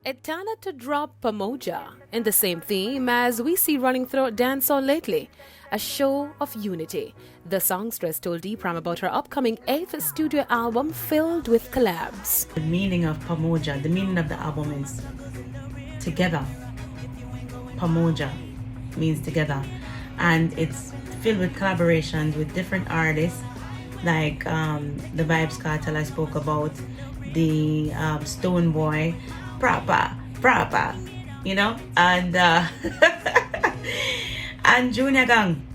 Etana to drop Pamoja in the same theme as we see running through dancehall lately, a show of unity. The songstress told eprime about her upcoming 8th studio album filled with collabs. The meaning of Pamoja, the meaning of the album is together. Pamoja means together, and it's filled with collaborations with different artists like the Vibes Cartel I spoke about, the Stone Boy, proper, and and Junior Gang,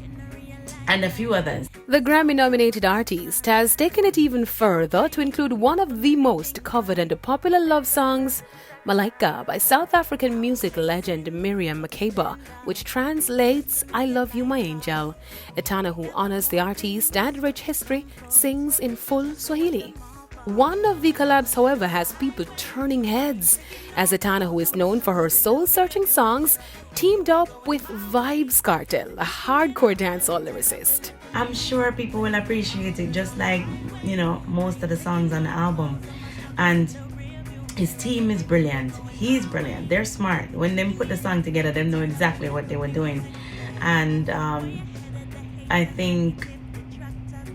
and a few others. The Grammy-nominated artist has taken it even further to include one of the most covered and popular love songs, Malaika, by South African music legend Miriam Makeba, which translates, I love you, my angel. Etana, who honors the artist and rich history, sings in full Swahili. One of the collabs, however, has people turning heads, as Etana, who is known for her soul-searching songs, teamed up with Vibes Cartel, a hardcore dancehall lyricist. I'm sure people will appreciate it, just like, most of the songs on the album. And his team is brilliant. He's brilliant. They're smart. When they put the song together, they know exactly what they were doing. And I think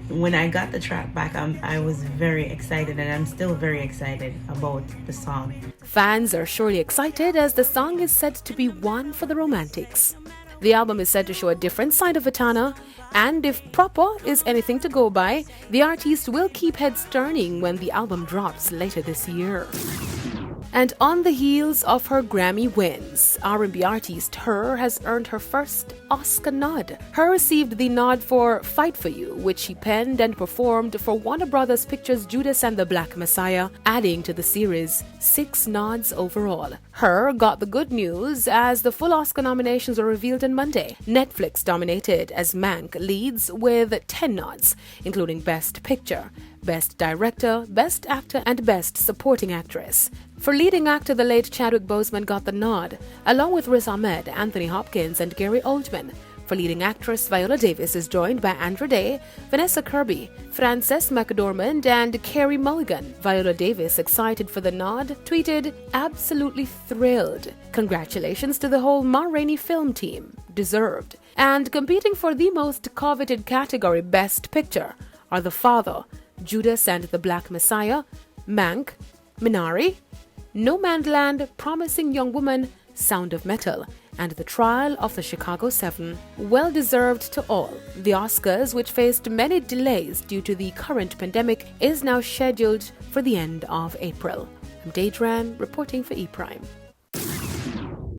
when I got the track back, I was very excited, and I'm still very excited about the song. Fans are surely excited as the song is said to be one for the romantics. The album is said to show a different side of Etana, and if proper is anything to go by, the artist will keep heads turning when the album drops later this year. And on the heels of her Grammy wins, R&B artist Her has earned her first Oscar nod. Her received the nod for Fight For You, which she penned and performed for Warner Brothers Pictures' Judas and the Black Messiah, adding to the series 6 nods overall. Her got the good news as the full Oscar nominations were revealed on Monday. Netflix dominated as Mank leads with 10 nods, including Best Picture, Best Director, Best Actor, and Best Supporting Actress. For leading actor, the late Chadwick Boseman got the nod, along with Riz Ahmed, Anthony Hopkins, and Gary Oldman. For leading actress, Viola Davis is joined by Andra Day, Vanessa Kirby, Frances McDormand, and Carey Mulligan. Viola Davis, excited for the nod, tweeted, "Absolutely thrilled. Congratulations to the whole Ma Rainey film team. Deserved." And competing for the most coveted category, Best Picture, are The Father, Judas and the Black Messiah, Mank, Minari, Nomadland, Promising Young Woman, Sound of Metal, and The Trial of the Chicago 7. Well deserved to all. The Oscars, which faced many delays due to the current pandemic, is now scheduled for the end of April. I'm Daedran, reporting for eprime.